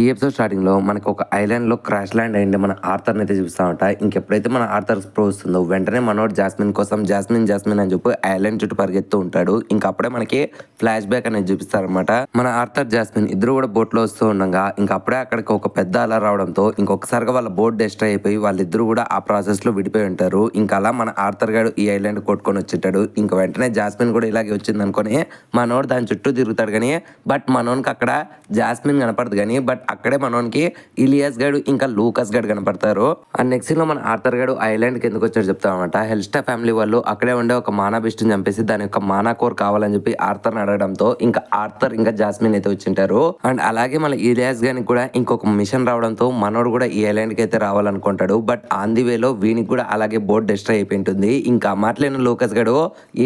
ఈ episode starting లో మనకు ఒక ఐలాండ్ లో క్రాష్ ల్యాండ్ అయింది. మన ఆర్థర్ అయితే చూపిస్తా ఉంటా. ఇంకెప్పుడైతే మన ఆర్థర్ స్ప్రో వస్తుందో వెంటనే మనోడు జాస్మిన్ కోసం జాస్మిన్ జాస్మిన్ అని చెప్పి ఐలాండ్ చుట్టూ పరిగెత్తూ ఉంటాడు. ఇంకా అప్పుడే మనకి ఫ్లాష్ బ్యాక్ అనేది చూపిస్తారనమాట. మన ఆర్థర్ జాస్మిన్ ఇద్దరు కూడా బోట్ లో వస్తూ ఉండగా ఇంకా అప్పుడే అక్కడికి ఒక పెద్ద అల రావడంతో ఇంకొకసారిగా వాళ్ళ బోట్ డిస్ట్రాయ్ అయిపోయి వాళ్ళిద్దరు కూడా ఆ ప్రాసెస్ లో విడిపోయి ఉంటారు. ఇంకా అలా మన ఆర్థర్ గాడు ఈ ఐలాండ్ కొట్టుకొని వచ్చింటాడు. ఇంకా వెంటనే జాస్మిన్ కూడా ఇలాగే వచ్చింది అనుకుని మనోడు దాని చుట్టూ తిరుగుతాడు కానీ బట్ మనోనికి అక్కడ జాస్మిన్ కనపడదు కానీ బట్ అక్కడే మనోనికి ఇలియాస్ గాడు ఇంకా లూకస్ గాడు కనపడతారు. అండ్ నెక్స్ట్ సీన్ లో మన ఆర్థర్ గాడు ఐలాండ్ కి ఎందుకు వచ్చాడు చెప్తామన్నమాట. హెల్స్టా ఫ్యామిలీ వాళ్ళు అక్కడే ఉండే ఒక మానా బిస్ట్ చంపేసి దాని యొక్క మానా కోర్ కావాలని చెప్పి ఆర్థర్ అడగడంతో ఇంకా ఆర్థర్ ఇంకా జాస్మిన్ అయితే వచ్చింటారు. అండ్ అలాగే మన ఇలియాస్ గానికి కూడా ఇంకొక మిషన్ రావడంతో మనోడు కూడా ఈ ఐలాండ్ కి అయితే రావాలనుకుంటాడు. బట్ ఆన్ ది వేలో వీనికి కూడా అలాగే బోర్డ్ డిస్ట్రాయ్ అయిపోయి ఉంటుంది. ఇంకా మాట్లాడిన లూకస్ గాడు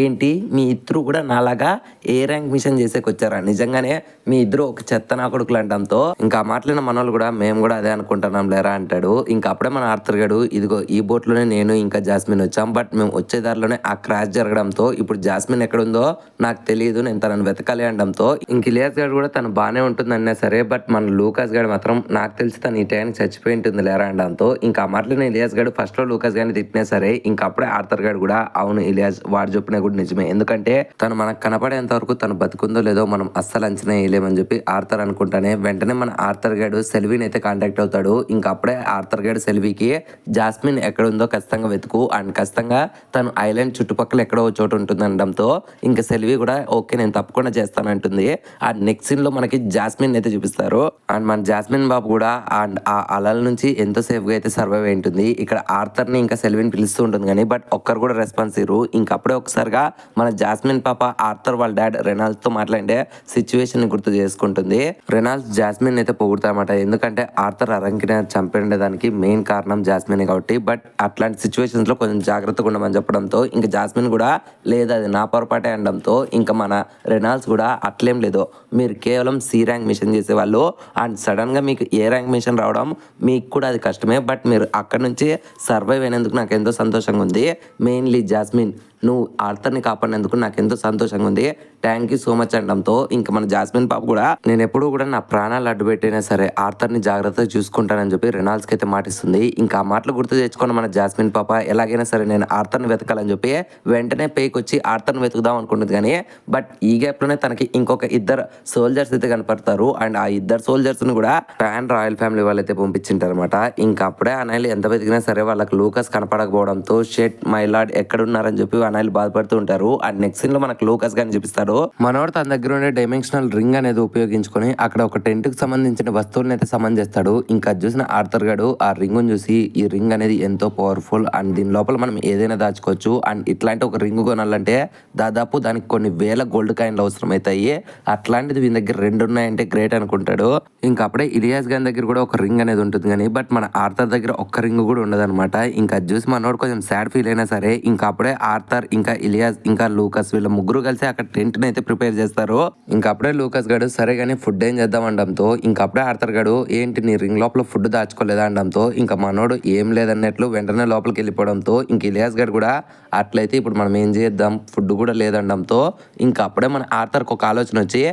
ఏంటి మీ ఇద్దరు కూడా నాలాగా ఏ ర్యాంక్ మిషన్ చేసేకి వచ్చారా, నిజంగానే మీ ఇద్దరు ఒక చెత్త నా కొడుకులు అంటంతో ఇంకా మాట్లాడిన మనోళ్ళు కూడా మేము కూడా అదే అనుకుంటున్నాం లేరా అంటాడు. ఇంకా అప్పుడే మన ఆర్థర్ గాడు ఇదిగో ఈ బోట్ లోనే నేను ఇంకా జాస్మిన్ వచ్చాం, బట్ మేము వచ్చే దారిలోనే ఆ క్రాష్ జరగడంతో ఇప్పుడు జాస్మిన్ ఎక్కడుందో నాకు తెలియదు, నేను తనను వెతకాలి అనడంతో ఇంక ఇలియాస్ గారు కూడా తను బాగానే ఉంటుందన్నా సరే బట్ మన లూకాస్ గారు మాత్రం నాకు తెలిసి తను ఈ టైంకి చచ్చిపోయి ఉంటుంది లేరా అనడంతో ఇంకా ఆ మాటలు ఇలియాస్ గారు ఫస్ట్ లో లూకాస్ గారిని తిట్టినా సరే ఇంకా అప్పుడే ఆర్థర్ గారు కూడా అవును ఇలియాస్ వాడు చెప్పినా కూడా నిజమే, ఎందుకంటే తను మనకు కనపడేంత వరకు తను బతుకుందో లేదో మనం అస్సలు అంచనా వేయలేమని చెప్పి ఆర్థర్ అనుకుంటానే వెంటనే మన ఆర్థర్ గారు సెల్వీని అయితే కాంటాక్ట్ అవుతాడు. ఇంకా అప్పుడే ఆర్థర్ గారు సెల్వీకి జాస్మిన్ ఎక్కడ ఉందో ఖచ్చితంగా వెతుకు అండ్ ఖచ్చితంగా తను ఐలాండ్ చుట్టుపక్కల ఎక్కడో చోటు ఉంటుంది అనడంతో ఇంకా సెల్వీ కూడా ఓకే నేను తప్పకుండా చేస్తానంటుంది. అండ్ నెక్స్ట్ సీన్ లో మనకి జాస్మిన్ అయితే చూపిస్తారు. అండ్ మన జాస్మిన్ బాబు కూడా అండ్ ఆ అలల నుంచి ఎంతో సేఫ్ గా అయితే సర్వైవ్ అయి ఉంటుంది. ఇక్కడ ఆర్థర్ ని ఇంకా సెల్వీని పిలుస్తూ ఉంటుంది కానీ బట్ ఒక్కరు కూడా రెస్పాన్స్ ఇరు. ఇంకా అప్పుడే ఒకసారిగా మన జాస్మిన్ పాప ఆర్థర్ వాళ్ళ డాడ్ రెనాల్డ్స్ తో మాట్లాడే సిచ్యువేషన్ ని గుర్తు చేసుకుంటుంది. రెనాల్డ్స్ జాస్మిన్ అయితే పొగుడుతామట, ఎందుకంటే ఆర్థర్ అరంకిని చంపేదానికి మెయిన్ కారణం జాస్మిన్ కాబట్టి బట్ అట్లాంటి సిచ్యువేషన్స్ లో కొంచెం జాగ్రత్తగా ఉండమని చెప్పడంతో ఇంకా జాస్మిన్ కూడా లేదు అది నా పొరపాటే అనడంతో ఇంకా మన రెనాల్డ్స్ కూడా అట్లేం లేదు మీరు కేవలం సి ర్యాంక్ మిషన్ చేసేవాళ్ళు అండ్ సడన్ గా మీకు ఏ ర్యాంక్ మిషన్ రావడం మీకు కూడా అది కష్టమే, బట్ మీరు అక్కడ నుంచి సర్వైవ్ అయినందుకు నాకు ఎంతో సంతోషంగా ఉంది. మెయిన్లీ జాస్మిన్ నువ్వు ఆర్థర్ని కాపాడినందుకు నాకు ఎంతో సంతోషంగా ఉంది, థ్యాంక్ యూ సో మచ్ అనడంతో ఇంకా మన జాస్మిన్ పాప కూడా నేను ఎప్పుడూ కూడా నా ప్రాణాలు అడ్డు పెట్టినా సరే ఆర్థర్ని జాగ్రత్తగా చూసుకుంటానని చెప్పి రెనాల్డ్స్కి అయితే మాటిస్తుంది. ఇంకా ఆ మాటలు గుర్తు తెచ్చుకున్న మన జాస్మిన్ పాప ఎలాగైనా సరే నేను ఆర్థర్ని వెతకాలని చెప్పి వెంటనే పేకి వచ్చి ఆర్థర్ని వెతుకుదాం అనుకుంటుంది కానీ బట్ ఈ గ్యాప్ లోనే తనకి ఇంకొక ఇద్దరు సోల్జర్స్ అయితే కనపడతారు. అండ్ ఆ ఇద్దరు సోల్జర్స్ ని కూడా ప్యాన్ రాయల్ ఫ్యామిలీ వాళ్ళు అయితే పంపించింటారు అనమాట. ఇంకా అప్పుడే అనాయిలు ఎంత వెతికినా సరే వాళ్ళకి లూకస్ కనపడకపోవడంతో షెట్ మై లార్డ్ ఎక్కడున్నారని చెప్పి అనాయిలు బాధపడుతూ ఉంటారు. అండ్ నెక్స్ట్ సీన్ లో మనకు లూకస్ గాని చూపిస్తారు. మనోడు తన దగ్గర ఉండే డైమెన్షనల్ రింగ్ అనేది ఉపయోగించుకొని అక్కడ ఒక టెంట్ కి సంబంధించిన వస్తువులను అయితే సమన్ చేస్తాడు. ఇంకా చూసిన ఆర్థర్ గాడు ఆ రింగ్ చూసి ఈ రింగ్ అనేది ఎంతో పవర్ఫుల్ అండ్ దీని లోపల మనం ఏదైనా దాచుకోవచ్చు అండ్ ఇట్లాంటి ఒక రింగ్ కొనాలంటే దాదాపు దానికి కొన్ని వేల గోల్డ్ కాయిన్లు అవసరం అవుతాయి, అట్లాంటిది వీని దగ్గర 2 ఉన్నాయంటే గ్రేట్ అనుకుంటాడు. ఇంకా అప్పుడే ఇలియాస్ గారి దగ్గర కూడా ఒక రింగ్ అనేది ఉంటుంది కానీ బట్ మన ఆర్థర్ దగ్గర ఒక్క రింగ్ కూడా ఉండదు అనమాట. ఇంకా చూసి మనోడు కొంచెం సాడ్ ఫీల్ అయినా సరే ఇంకా అప్పుడే ఆర్థర్ ఇంకా ఇలియాస్ ఇంకా లూకస్ వీళ్ళ ముగ్గురు కలిసి అక్కడ టెంట్ ని అయితే ప్రిపేర్ చేస్తారు. ఇంకా అప్పుడే లూకస్ గాడు సరే గానీ ఫుడ్ ఏం చేద్దాం అనడంతో ఇంకా అప్పుడే ఆర్థర్ గాడు ఏంటి నీ రింగ్ లోపల ఫుడ్ దాచుకోలేదా అనడంతో ఇంకా మనోడు ఏం లేదన్నట్లు వెంటనే లోపలికి వెళ్ళిపోవడంతో ఇంక ఇలియాస్ గారు కూడా అట్లయితే ఇప్పుడు మనం ఏం చేద్దాం ఫుడ్ కూడా లేదనడంతో ఇంకా అప్పుడే మన ఆర్థర్కి ఒక ఆలోచన వచ్చి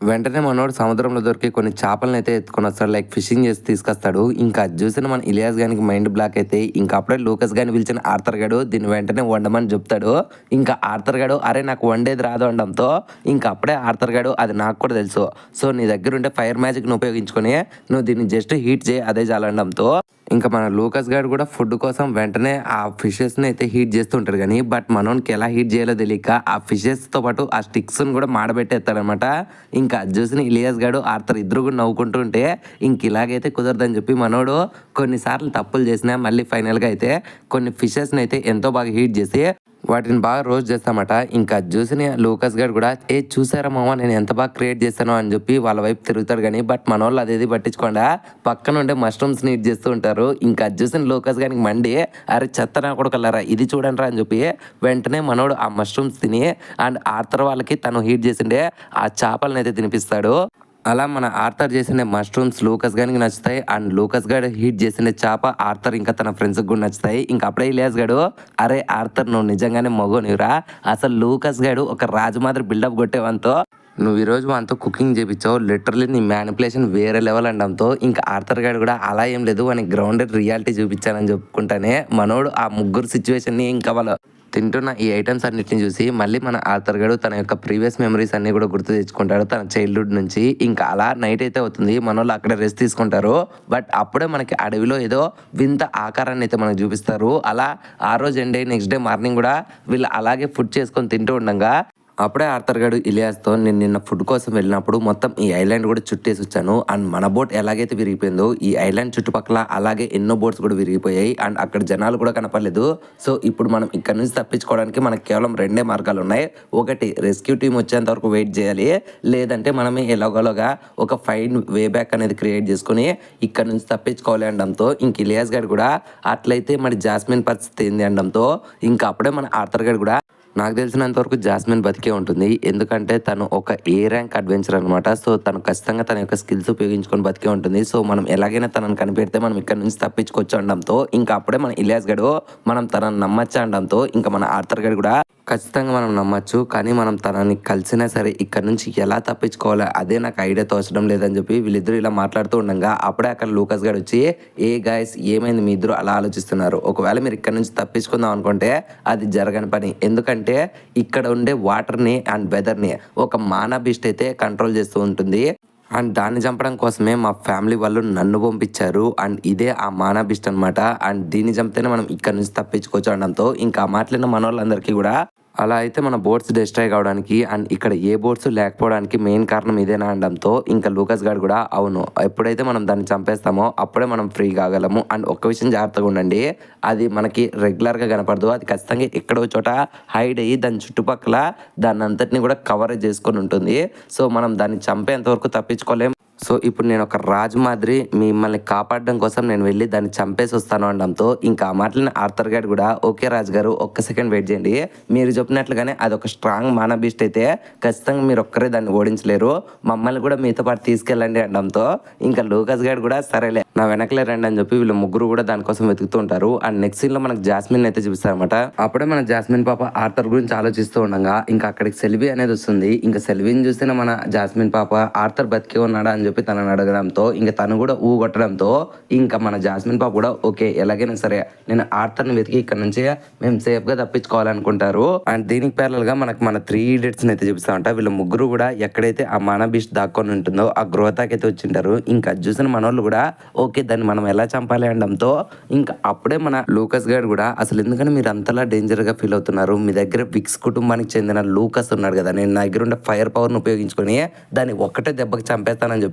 వెంటనే మనోడు సముద్రంలో దొరికి కొన్ని చేపలను అయితే ఎత్తుకొని వస్తాడు, లైక్ ఫిషింగ్ చేసి తీసుకొస్తాడు. ఇంకా చూసిన మన ఇలియాస్ గానికి మైండ్ బ్లాక్ అయితే ఇంకా అప్పుడే లూకస్ గాని పిలిచిన ఆర్థర్ గాడు దీన్ని వెంటనే వండమని చెప్తాడు. ఇంకా ఆర్థర్ గాడు అరే నాకు వండేది రాదు అనడంతో ఇంకా అప్పుడే ఆర్థర్ గాడు అది నాకు కూడా తెలుసు, సో నీ దగ్గర ఉండే ఫైర్ మ్యాజిక్ ను ఉపయోగించుకొని నువ్వు దీన్ని జస్ట్ హీట్ చేయి అదే చాలనడంతో ఇంకా మన లూకస్ గారు కూడా ఫుడ్ కోసం వెంటనే ఆ ఫిషెస్ ని అయితే హీట్ చేస్తుంటారు కానీ బట్ మనోనికి ఎలా హీట్ చేయాలో తెలియక ఆ ఫిషెస్ తో పాటు ఆ స్టిక్స్ కూడా మాడబెట్టేస్తాడనమాట. ఇంకా చూసిన ఇలియాస్ గాడు ఆర్థర్ ఇద్దరు కూడా నవ్వుకుంటుంటే ఇంక ఇలాగైతే కుదరదని చెప్పి మనోడు కొన్నిసార్లు తప్పులు చేసినా మళ్ళీ ఫైనల్ గా అయితే కొన్ని ఫిషెస్ ని అయితే ఎంతో బాగా హీట్ చేసి వాటిని బాగా రోస్ట్ చేస్తామట. ఇంకా చూసిన లూకస్ గారు కూడా చూసారా మామ నేను ఎంత బాగా క్రియేట్ చేస్తానో అని చెప్పి వాళ్ళ వైపు తిరుగుతాడు కానీ బట్ మన వాళ్ళు అదేది పట్టించుకోండా పక్కన ఉండే మష్రూమ్స్ ని హీట్ చేస్తూ ఉంటారు. ఇంకా చూసిన లూకస్ గారికి మండి అరే చెత్త నా కూడా కలరా ఇది చూడండి రా అని చెప్పి వెంటనే మనోడు ఆ మష్రూమ్స్ తిని అండ్ ఆర్థర్ వాళ్ళకి తను హీట్ చేసిండే ఆ చేపలను అయితే తినిపిస్తాడు. అలా మన ఆర్థర్ చేసిన మష్రూమ్స్ లూకస్ గారికి నచ్చుతాయి అండ్ లూకస్ గారు హీట్ చేసిన చేప ఆర్థర్ ఇంకా తన ఫ్రెండ్స్ కూడా నచ్చుతాయి. ఇంకా అప్పుడే ఇలియాస్ గాడు అరే ఆర్థర్ నువ్వు నిజంగానే మగోనిరా, అసలు లూకస్ గాడు ఒక రాజు మాదిరి బిల్డప్ కొట్టేవంతో నువ్వు ఈరోజు మనతో కుకింగ్ చేపించావు, లిటరలీ నీ మ్యానిపులేషన్ వేరే లెవెల్ అనడంతో ఇంకా ఆర్థర్ గారు కూడా అలా ఏం లేదు అని గ్రౌండెడ్ రియాలిటీ చూపించానని చెప్పుకుంటానే మనోడు ఆ ముగ్గురు సిచ్యువేషన్ని ఇంకా వాళ్ళ తింటున్న ఈ ఐటమ్స్ అన్నిటిని చూసి మళ్ళీ మన ఆర్థర్ గారు తన యొక్క ప్రీవియస్ మెమరీస్ అన్ని కూడా గుర్తు తెచ్చుకుంటాడు తన చైల్డ్హుడ్ నుంచి. ఇంకా అలా నైట్ అయితే అవుతుంది, మన వాళ్ళు అక్కడ రెస్ట్ తీసుకుంటారు. బట్ అప్పుడే మనకి అడవిలో ఏదో వింత ఆకారాన్ని అయితే మనకు చూపిస్తారు. అలా ఆ రోజు ఎండ్ అయ్యి నెక్స్ట్ డే మార్నింగ్ కూడా వీళ్ళు అలాగే ఫుడ్ చేసుకొని తింటూ ఉండగా అప్పుడే ఆర్థర్ గారు ఇలియాస్తో నేను నిన్న ఫుడ్ కోసం వెళ్ళినప్పుడు మొత్తం ఈ ఐలాండ్ కూడా చుట్టేసి వచ్చాను. అండ్ మన బోట్ ఎలాగైతే విరిగిపోయిందో ఈ ఐలాండ్ చుట్టుపక్కల అలాగే ఎన్నో బోట్స్ కూడా విరిగిపోయాయి. అండ్ అక్కడ జనాలు కూడా కనపడలేదు. సో ఇప్పుడు మనం ఇక్కడ నుంచి తప్పించుకోవడానికి మనకు కేవలం 2 మార్గాలు ఉన్నాయి. ఒకటి రెస్క్యూ టీం వచ్చేంత వరకు వెయిట్ చేయాలి, లేదంటే మనమే ఎలాగోలాగా ఒక ఫైన్ వే బ్యాక్ అనేది క్రియేట్ చేసుకుని ఇక్కడ నుంచి తప్పించుకోవాలి అనడంతో ఇంక ఇలియాస్ గారు కూడా అట్లయితే మరి జాస్మిన్ పరిస్థితి ఏంది అనడంతో ఇంకా అప్పుడే మన ఆర్థర్ గారు కూడా నాకు తెలిసినంత వరకు జాస్మిన్ బతికే ఉంటుంది, ఎందుకంటే తను ఒక ఏ ర్యాంక్ అడ్వెంచర్ అనమాట. సో తను ఖచ్చితంగా తన యొక్క స్కిల్స్ ఉపయోగించుకొని బతికే ఉంటుంది. సో మనం ఎలాగైనా తనను కనిపెడితే మనం ఇక్కడ నుంచి తప్పించుకోవచ్చు అనడంతో ఇంకా అప్పుడే మన ఇలియాస్ గడు మనం తనని నమ్మచ్చు అనడంతో ఇంకా మన ఆర్థర్ గడు కూడా ఖచ్చితంగా మనం నమ్మచ్చు, కానీ మనం తనని కలిసినా సరే ఇక్కడ నుంచి ఎలా తప్పించుకోవాలో అదే నాకు ఐడియా తోచడం లేదని చెప్పి వీళ్ళిద్దరూ ఇలా మాట్లాడుతూ ఉండగా అప్పుడే అక్కడ లూకస్ గారు వచ్చి ఏ గాయస్ ఏమైంది మీ ఇద్దరు అలా ఆలోచిస్తున్నారు, ఒకవేళ మీరు ఇక్కడ నుంచి తప్పించుకుందాం అనుకుంటే అది జరగని పని, ఎందుకంటే ఇక్కడ ఉండే వాటర్ని అండ్ వెదర్ని ఒక మానా బీస్ట్ అయితే కంట్రోల్ చేస్తూ ఉంటుంది. అండ్ దాన్ని చంపడం కోసమే మా ఫ్యామిలీ వాళ్ళు నన్ను పంపించారు. అండ్ ఇదే ఆ మానా బీస్ట్ అనమాట. అండ్ దీన్ని చంపితేనే మనం ఇక్కడ నుంచి తప్పించుకోవచ్చు అనడంతో ఇంకా మాట్లాడిన మన వాళ్ళందరికీ కూడా అలా అయితే మన బోట్స్ డిస్ట్రాయ్ కావడానికి అండ్ ఇక్కడ ఏ బోట్స్ లేకపోవడానికి మెయిన్ కారణం ఇదేనా అనడంతో ఇంకా లూకస్ గారు కూడా అవును, ఎప్పుడైతే మనం దాన్ని చంపేస్తామో అప్పుడే మనం ఫ్రీ కాగలము. అండ్ ఒక్క విషయం జాగ్రత్తగా ఉండండి, అది మనకి రెగ్యులర్గా కనపడదు, అది ఖచ్చితంగా ఎక్కడో చోట హైడ్ అయ్యి దాని చుట్టుపక్కల దాన్ని అంతటిని కూడా కవరేజ్ చేసుకొని ఉంటుంది. సో మనం దాన్ని చంపేంత వరకు తప్పించుకోలేం. సో ఇప్పుడు నేను ఒక రాజు మాదిరి మిమ్మల్ని కాపాడడం కోసం నేను వెళ్ళి దాన్ని చంపేసి వస్తాను అనడంతో ఇంకా ఆ మాటలని ఆర్థర్ గారు కూడా ఓకే రాజు గారు ఒక్క సెకండ్ వెయిట్ చేయండి, మీరు చెప్పినట్లుగానే అదొక స్ట్రాంగ్ మానా బీస్ట్ అయితే ఖచ్చితంగా మీరు ఒక్కరే దాన్ని ఓడించలేరు, మమ్మల్ని కూడా మీతో పాటు తీసుకెళ్ళండి అనడంతో ఇంకా లూకస్ గారు కూడా సరేలే నా వెనకలే రండి అని చెప్పి వీళ్ళు ముగ్గురు కూడా దానికోసం వెతుకుతూ ఉంటారు. అండ్ నెక్స్ట్ సీన్ లో మనకు జాస్మిన్ అయితే చూపిస్తారనమాట. అప్పుడే మన జాస్మిన్ పాప ఆర్థర్ గురించి ఆలోచిస్తూ ఉండగా ఇంకా అక్కడికి సెల్వి అనేది వస్తుంది. ఇంకా సెల్విని చూస్తే మన జాస్మిన్ పాప ఆర్థర్ బతికే ఉన్నాడా అని చెప్పి తనని అడగడంతో ఇంకా తను కూడా కొట్టడంతో ఇంకా మన జాస్మిన్ పాప కూడా ఓకే ఎలాగైనా సరే నేను ఆర్థర్ని వెతికి ఇక్కడ నుంచి మేము సేఫ్ గా తప్పించుకోవాలనుకుంటారు. అండ్ దీనికి ప్యారల్ గా మనకు మన 3 ఇడియట్స్ అయితే చూపిస్తామంట. వీళ్ళ ముగ్గురు కూడా ఎక్కడైతే ఆ మానా బీస్ట్ దాక్కొని ఉంటుందో ఆ గృహతాకైతే వచ్చింటారు. ఇంకా చూసిన మనోళ్ళు కూడా ఓకే దాన్ని మనం ఎలా చంపాలి అనడంతో ఇంకా అప్పుడే మన లూకస్ గారు కూడా అసలు ఎందుకని మీరు అంతలా డేంజర్ గా ఫీల్ అవుతున్నారు, మీ దగ్గర విక్స్ కుటుంబానికి చెందిన లూకస్ ఉన్నాడు కదా, నేను నా దగ్గర ఉండే ఫైర్ పవర్ ను ఉపయోగించుకొని దాన్ని ఒక్కటే దెబ్బకి చంపేస్తానని చెప్పి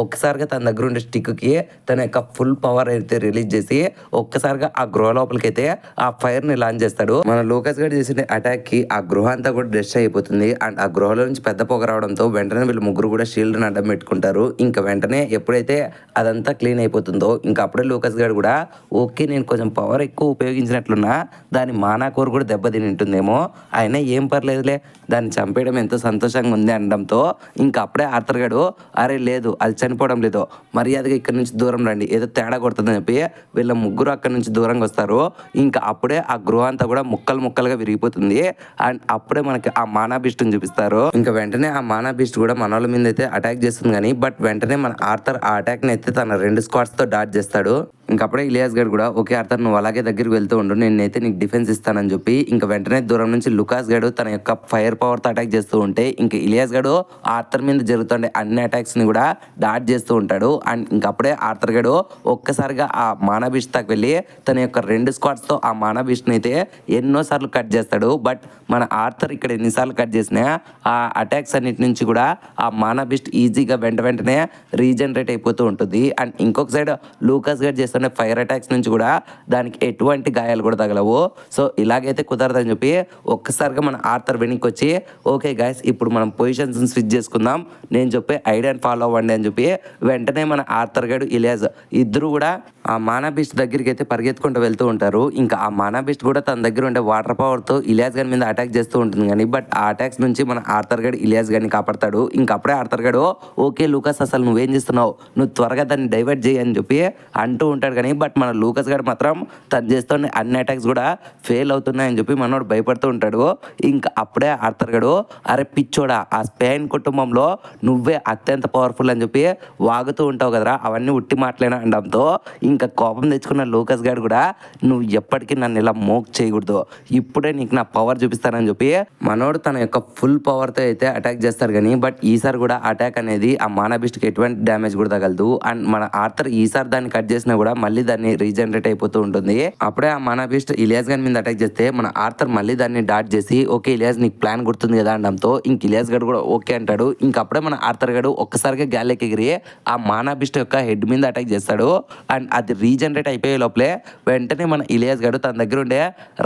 ఒక్కసారిగా తన దగ్గర ఉండే స్టిక్ కి తన యొక్క ఫుల్ పవర్ అయితే రిలీజ్ చేసి ఒక్కసారిగా ఆ గృహ లోపలికి అయితే ఆ ఫైర్ ని లాంచ్ చేస్తాడు. మన లూకస్ గారు చేసిన అటాక్ కి ఆ గృహ అంతా కూడా డెస్ట్రాయ్ అయిపోతుంది. అండ్ ఆ గృహలో నుంచి పెద్ద పొగ రావడంతో వెంటనే వీళ్ళు ముగ్గురు కూడా షీల్డ్ ని అడ్డం పెట్టుకుంటారు. ఇంకా వెంటనే ఎప్పుడైతే అదంతా క్లీన్ అయిపోతుందో ఇంకా అప్పుడే లూకస్ గారు కూడా ఓకే నేను కొంచెం పవర్ ఎక్కువ ఉపయోగించినట్లున్నా దాని మానా కోర్ కూడా దెబ్బతిని ఉంటుందేమో, అయినా ఏం పర్లేదులే దాన్ని చంపేయడం ఎంతో సంతోషంగా ఉంది అనడంతో ఇంకా అప్పుడే ఆర్థర్ గారు అరే లేదు అది చనిపోవడం లేదు, మర్యాదగా ఇక్కడ నుంచి దూరం రండి ఏదో తేడా కొడుతుందని చెప్పి వీళ్ళ ముగ్గురు అక్కడ నుంచి దూరంగా వస్తారు. ఇంకా అప్పుడే ఆ గృహ అంతా కూడా ముక్కలు ముక్కలుగా విరిగిపోతుంది. అండ్ అప్పుడే మనకి ఆ మానా బీస్ట్ చూపిస్తారు. ఇంకా వెంటనే ఆ మానా బీస్ట్ కూడా మన వాళ్ళ మీద అయితే అటాక్ చేస్తుంది కానీ బట్ వెంటనే మన ఆర్థర్ ఆ అటాక్ ని అయితే తన 2 స్క్వాడ్స్ తో డాట్ చేస్తాడు. ఇంకప్పుడే ఇలియాస్ గారు కూడా ఓకే ఆర్థర్ నువ్వు అలాగే దగ్గరికి వెళ్తూ ఉండు, నేనైతే నీకు డిఫెన్స్ ఇస్తానని చెప్పి ఇంకా వెంటనే దూరం నుంచి లుకాస్ గారు తన యొక్క ఫైర్ పవర్ తో అటాక్ చేస్తూ ఉంటే ఇంకా ఇలియాస్ గారు ఆర్థర్ మీద జరుగుతుండే అన్ని అటాక్స్ ని కూడా డాట్ చేస్తూ ఉంటాడు. అండ్ ఇంకప్పుడే ఆర్థర్ గారు ఒక్కసారిగా ఆ మానా బీస్ట్ దాకా వెళ్ళి తన యొక్క 2 స్క్వాడ్స్ తో ఆ మానా బీస్ట్ ని అయితే ఎన్నోసార్లు కట్ చేస్తాడు. బట్ మన ఆర్థర్ ఇక్కడ ఎన్నిసార్లు కట్ చేసినా ఆ అటాక్స్ అన్నిటి నుంచి కూడా ఆ మానా బీస్ట్ ఈజీగా వెంటనే రీజనరేట్ అయిపోతూ ఉంటుంది. అండ్ ఇంకొక సైడ్ లూకాస్ గారు చేస్తున్న ఫైర్ అటాక్స్ నుంచి కూడా దానికి ఎటువంటి గాయాలు కూడా తగలవు. సో ఇలాగైతే కుదరదని చెప్పి ఒక్కసారిగా మన ఆర్థర్ వెనక్కి వచ్చి ఓకే గైస్ ఇప్పుడు మనం పొజిషన్స్ స్విచ్ చేసుకుందాం, నేను చెప్పే ఐడియాని ఫాలో అవ్వండి అని చెప్పి వెంటనే మన ఆర్థర్ గారు ఇలియాస్ ఇద్దరు కూడా ఆ మానా బీస్ట్ దగ్గరికి అయితే పరిగెత్తుకుంటూ వెళ్తూ ఉంటారు. ఇంకా ఆ మానా బీస్ట్ కూడా తన దగ్గర ఉండే వాటర్ పవర్ తో ఇలియాస్ గారి మీద అటాక్ చేస్తూ ఉంటుంది కానీ బట్ ఆ అటాక్స్ నుంచి మన ఆర్థర్ గడు ఇలియాస్ గారిని కాపాడతాడు. ఇంకా అప్పుడే ఆర్థర్ గడు ఓకే లూకాస్ అసలు నువ్వేం చేస్తున్నావు, నువ్వు త్వరగా దాన్ని డైవర్ట్ చేయి అని చెప్పి అంటూ ఉంటాడు. ఉంటాడు కానీ బట్ మన లూకస్ గారు మాత్రం తను చేస్తున్న అన్ని అటాక్స్ కూడా ఫెయిల్ అవుతున్నాయని చెప్పి మనోడు భయపడుతూ ఉంటాడు. ఇంకా అప్పుడే ఆర్థర్ గడు అరే పిచ్చోడా ఆ స్పెయిన్ కుటుంబంలో నువ్వే అత్యంత పవర్ఫుల్ అని చెప్పి వాగుతూ ఉంటావు కదరా అవన్నీ ఉట్టి మాటలేనా అనడంతో ఇంకా కోపం తెచ్చుకున్న లూకస్ గారు కూడా నువ్వు ఎప్పటికీ నన్ను ఇలా మోక్ చేయకూడదు, ఇప్పుడే నీకు నా పవర్ చూపిస్తానని చెప్పి మనోడు తన యొక్క ఫుల్ పవర్తో అయితే అటాక్ చేస్తారు కానీ బట్ ఈసారి కూడా అటాక్ అనేది ఆ మానబిస్ట్కి ఎటువంటి డ్యామేజ్ కూడా తగలదు. అండ్ మన ఆర్థర్ ఈసారి దాన్ని కట్ చేసినా కూడా మళ్ళీ దాన్ని రీజనరేట్ అయిపోతూ ఉంటుంది. అప్పుడే ఆ మానబిస్ట్ ఇలియాస్ గారి మీద అటాక్ చేస్తే మన ఆర్థర్ మళ్ళీ దాన్ని డాట్ చేసి ఓకే ఇలియాస్ నీకు ప్లాన్ గుర్తుంది కదా అనడంతో ఇంక ఇలియాస్ గడు కూడా ఓకే అంటాడు. ఇంకప్పుడే మన ఆర్థర్ గడు ఒక్కసారిగా గాలికి ఎగిరి ఆ మానబిస్ట్ యొక్క హెడ్ మీద అటాక్ చేస్తాడు. అండ్ అది రీజనరేట్ అయిపోయే లోపలే వెంటనే మన ఇలియాస్ గడు తన దగ్గర ఉండే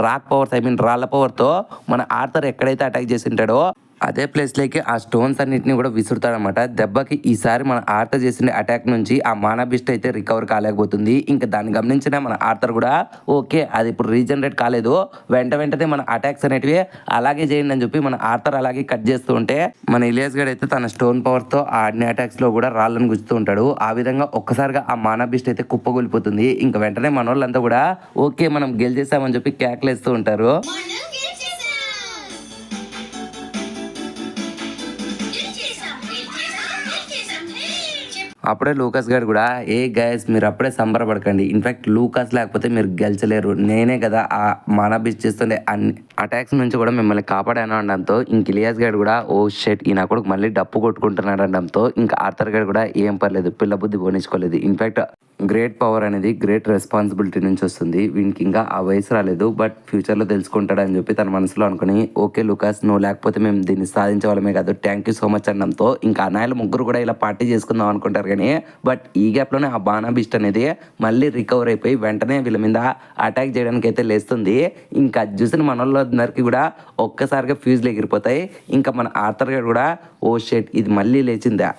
రాక్ పవర్స్ రాళ్ళ పవర్తో మన ఆర్థర్ ఎక్కడైతే అటాక్ చేసి ఉంటాడో అదే ప్లేస్లోకి ఆ స్టోన్స్ అన్నింటినీ కూడా విసురుతాడనమాట. దెబ్బకి ఈసారి మన ఆర్థర్ చేసిన అటాక్ నుంచి ఆ మానబిస్ట్ అయితే రికవర్ కాలేకపోతుంది. ఇంకా దాన్ని గమనించిన మన ఆర్థర్ కూడా ఓకే అది ఇప్పుడు రీజనరేట్ కాలేదు, వెంటనే మన అటాక్స్ అనేటివి అలాగే చేయండి అని చెప్పి మన ఆర్థర్ అలాగే కట్ చేస్తూ ఉంటే మన ఇలియాస్ గడ్ అయితే తన స్టోన్ పవర్తో ఆ అన్ని అటాక్స్లో కూడా రాళ్ళను గుచ్చుతూ ఉంటాడు. ఆ విధంగా ఒక్కసారిగా ఆ మానబిస్ట్ అయితే కుప్పగొలిపోతుంది. ఇంకా వెంటనే మన వాళ్ళంతా కూడా ఓకే మనం గెలిచేసామని చెప్పి కేకలేస్తూ ఉంటారు. అప్పుడే లూకాస్ గారు కూడా ఏ గైస్ మీరు అప్పుడే సంబరపడకండి, ఇన్ఫాక్ట్ లూకాస్ లేకపోతే మీరు గెలిచలేరు, నేనే కదా ఆ మానబిస్ట్ చేస్తుండే అన్ని అటాక్స్ నుంచి కూడా మిమ్మల్ని కాపాడాను అనడంతో ఇంక ఇలియాస్ గారు కూడా ఓ షెట్ ఈ నా కొడుకు మళ్ళీ డప్పు కొట్టుకుంటున్నాడు అనడంతో ఇంకా ఆర్థర్ గారు కూడా ఏం పర్లేదు పిల్ల బుద్ధి పోనించుకోలేదు. ఇన్ఫాక్ట్ గ్రేట్ పవర్ అనేది గ్రేట్ రెస్పాన్సిబిలిటీ నుంచి వస్తుంది, వీనికి ఇంకా ఆ వయసు రాలేదు బట్ ఫ్యూచర్లో తెలుసుకుంటాడని చెప్పి తన మనసులో అనుకుని ఓకే లూకాస్ నువ్వు లేకపోతే మేము దీన్ని సాధించే వాళ్ళమే కాదు థ్యాంక్ యూ సో మచ్ అనడంతో ఇంకా అన్నయ్యలు ముగ్గురు కూడా ఇలా పార్టీ చేసుకుందాం అనుకుంటారు కానీ బట్ ఈ గ్యాప్లోనే ఆ బాణాబిస్ట్ అనేది మళ్ళీ రికవర్ అయిపోయి వెంటనే వీళ్ళ మీద అటాక్ చేయడానికి అయితే లేస్తుంది. ఇంకా చూసిన మనోళ్ళందరికీ కూడా ఒక్కసారిగా ఫ్యూజ్లు ఎగిరిపోతాయి. ఇంకా మన ఆర్థర్ గారు కూడా ఓ షెట్ ఇది మళ్ళీ లేచిందా,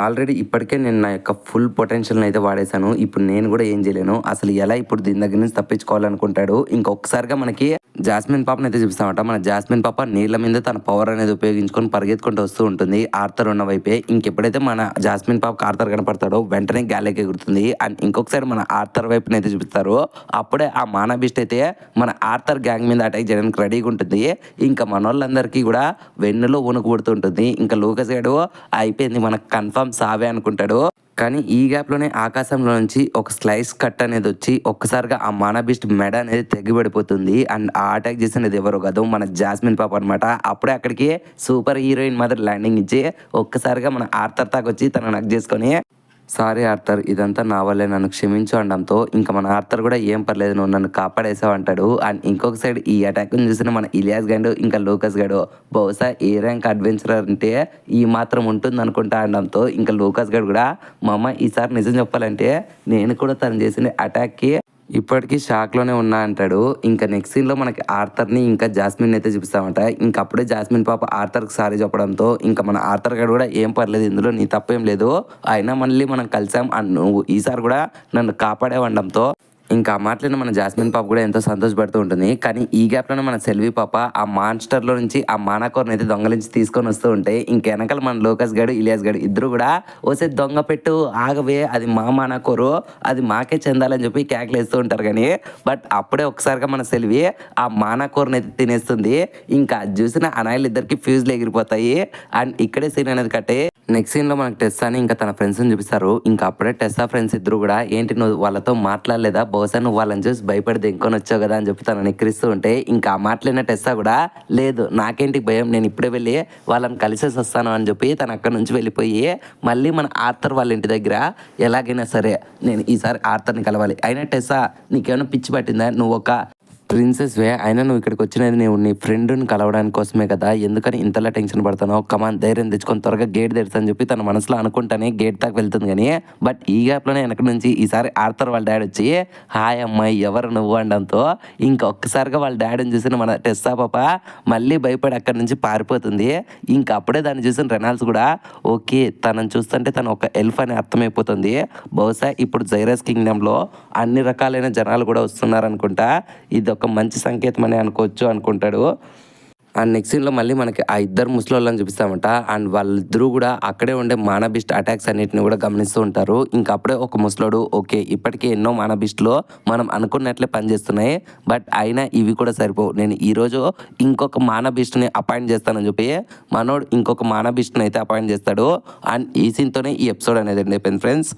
ఆల్రెడీ ఇప్పటికే నేను నా యొక్క ఫుల్ పొటెన్షియల్ని అయితే వాడేశాను, ఇప్పుడు నేను కూడా ఏం చేయలేను, అసలు ఎలా ఇప్పుడు దీని దగ్గర నుంచి తప్పించుకోవాలనుకుంటాడు. ఇంకొకసారిగా మనకి జాస్మిన్ పాపని అయితే చూపిస్తామట. మన జాస్మిన్ పాప నీళ్ళ మీద తన పవర్ అనేది ఉపయోగించుకొని పరిగెత్తుకుంటూ వస్తూ ఉంటుంది ఆర్థర్ ఉన్న వైపే. ఇంకెప్పుడైతే మన జాస్మిన్ పాపకి ఆర్థర్ కనపడతాడో వెంటనే గాలికి ఎగురుతుంది. అండ్ ఇంకొకసారి మన ఆర్థర్ వైపుని అయితే చూపిస్తారు. అప్పుడే ఆ మానబిస్ట్ అయితే మన ఆర్థర్ గ్యాంగ్ మీద అటాక్ చేయడానికి రెడీగా ఉంటుంది. ఇంకా మన వాళ్ళందరికీ కూడా వెన్నులో వణుకు పుడుతుంటుంది. ఇంకా లూకస్ గాడు అయిపోయింది మనకు కన్ఫర్మ్ సావే అనుకుంటాడు. కానీ ఈ గ్యాప్లోనే ఆకాశంలో నుంచి ఒక స్లైస్ కట్ అనేది వచ్చి ఒక్కసారిగా ఆ మానబిస్ట్ మెడ అనేది తెగిపడిపోతుంది. అండ్ ఆ అటాక్ చేసినది ఎవరో కాదు మన జాస్మిన్ పాప అనమాట. అప్పుడే అక్కడికి సూపర్ హీరోయిన్ మదర్ ల్యాండింగ్ ఇచ్చి ఒక్కసారిగా మన ఆర్థర్ తాకు వచ్చి తనను నక్ చేసుకొని సారీ ఆర్థర్ ఇదంతా నా వల్లే నన్ను క్షమించు అనడంతో ఇంకా మన ఆర్థర్ కూడా ఏం పర్లేదు నువ్వు నన్ను కాపాడేసావు అంటాడు. అండ్ ఇంకొక సైడ్ ఈ అటాక్ని చూసిన మన ఇలియాస్ గాడు ఇంకా లూకస్ గాడు బహుశా ఏ ర్యాంక్ అడ్వెంచరర్ అంటే ఈ మాత్రం ఉంటుంది అనుకుంటా అనడంతో ఇంకా లూకస్ గాడు కూడా మా అమ్మ ఈసారి నిజం చెప్పాలంటే నేను కూడా తను చేసిన అటాక్కి ఇప్పటికీ షాక్లోనే ఉన్నా అంటాడు. ఇంకా నెక్స్ట్ సీన్లో మనకి ఆర్థర్ని ఇంకా జాస్మిన్ అయితే చూపిస్తామంట. ఇంకా అప్పుడే జాస్మిన్ పాప ఆర్థర్కి సారీ చెప్పడంతో ఇంకా మన ఆర్థర్ గారు కూడా ఏం పర్లేదు ఇందులో నీ తప్పేం లేదు, అయినా మళ్ళీ మనం కలిసాం అండ్ నువ్వు ఈసారి కూడా నన్ను కాపాడేవడంతో ఇంకా ఆ మాటలను మన జాస్మిన్ పాప కూడా ఎంతో సంతోషపడుతూ ఉంటుంది. కానీ ఈ గ్యాప్లోనే మన సెల్వి పాప ఆ మాన్స్టర్లో నుంచి ఆ మానాకోర్ని అయితే దొంగలించి తీసుకొని వస్తూ ఉంటే ఇంక వెనకాల మన లోకస్ గాడు ఇలియాస్ గాడు ఇద్దరు కూడా ఓసే దొంగ పెట్టు ఆగవే అది మా మానాకోరు అది మాకే చెందాలని చెప్పి కేకలేస్తూ ఉంటారు. కానీ బట్ అప్పుడే ఒకసారిగా మన సెల్వి ఆ మానాకోర్ని అయితే తినేస్తుంది. ఇంకా చూసిన అనాయిలు ఇద్దరికి ఫ్యూజ్లు ఎగిరిపోతాయి. అండ్ ఇక్కడే సీన్ అనేది కట్టే నెక్స్ట్ సీన్లో మనకు టెస్సాని ఇంకా తన ఫ్రెండ్స్ని చూపిస్తారు. ఇంకా అప్పుడే టెస్సా ఫ్రెండ్స్ ఇద్దరు కూడా ఏంటి నువ్వు వాళ్ళతో మాట్లాడలేదా, బహుశా నువ్వు వాళ్ళని చూసి భయపడి దెంకొని వచ్చావు కదా అని చెప్పి తను ఎక్కిరిస్తూ ఉంటే ఇంకా ఆ మాటలైన టెస్సా కూడా లేదు నాకేంటి భయం నేను ఇప్పుడే వెళ్ళి వాళ్ళని కలిసేసి వస్తాను అని చెప్పి తను అక్కడ నుంచి వెళ్ళిపోయి మళ్ళీ మన ఆర్థర్ వాళ్ళ ఇంటి దగ్గర ఎలాగైనా సరే నేను ఈసారి ఆర్థర్ని కలవాలి. అయినా టెస్సా నీకేమైనా పిచ్చి పట్టిందా, నువ్వు ఒక ప్రిన్సెస్ వే అయినా నువ్వు ఇక్కడికి వచ్చినది నువ్వు నీ ఫ్రెండ్ని కలవడానికి కోసమే కదా, ఎందుకని ఇంతలా టెన్షన్ పడతావు, కమాన్ ధైర్యం తెచ్చుకొని త్వరగా గేట్ తెరుస్తా చెప్పి తన మనసులో అనుకుంటానే గేట్ దాకా వెళ్తుంది. కానీ బట్ ఈ గ్యాప్లోనే వెనక నుంచి ఈసారి ఆర్థర్ వాళ్ళ డాడీ వచ్చి హాయ్ అమ్మాయి ఎవరు నువ్వు అనడంతో ఇంకొకసారిగా వాళ్ళ డాడీని చూసిన మన టెస్సా పాప మళ్ళీ భయపడి అక్కడి నుంచి పారిపోతుంది. ఇంకా అప్పుడే దాన్ని చూసిన రెనాల్డ్స్ కూడా ఓకే తనని చూస్తుంటే తను ఒక ఎల్ఫ్ అని అర్థమైపోతుంది, బహుశా ఇప్పుడు జైరస్ కింగ్డమ్లో అన్ని రకాలైన జనాలు కూడా వస్తున్నారనుకుంటా, ఇది ఒక మంచి సంకేతం అని అనుకోవచ్చు అనుకుంటాడు. అండ్ నెక్స్ట్ సీన్లో మళ్ళీ మనకి ఆ ఇద్దరు ముసలోళ్ళని చూపిస్తామంట. అండ్ వాళ్ళిద్దరూ కూడా అక్కడే ఉండే మానబిస్ట్ అటాక్స్ అన్నిటిని కూడా గమనిస్తూ ఉంటారు. ఇంకా అప్పుడే ఒక ముసలోడు ఓకే ఇప్పటికే ఎన్నో మానబిస్ట్లో మనం అనుకున్నట్లే పనిచేస్తున్నాయి, బట్ అయినా ఇవి కూడా సరిపోవు, నేను ఈరోజు ఇంకొక మానబిస్ట్ని అపాయింట్ చేస్తానని చెప్పి మనోడు ఇంకొక మానబిస్ట్ని అయితే అపాయింట్ చేస్తాడు. అండ్ ఈ సీన్తోనే ఈ ఎపిసోడ్ అనేది ఎండ్ అయిపోయింది ఫ్రెండ్స్.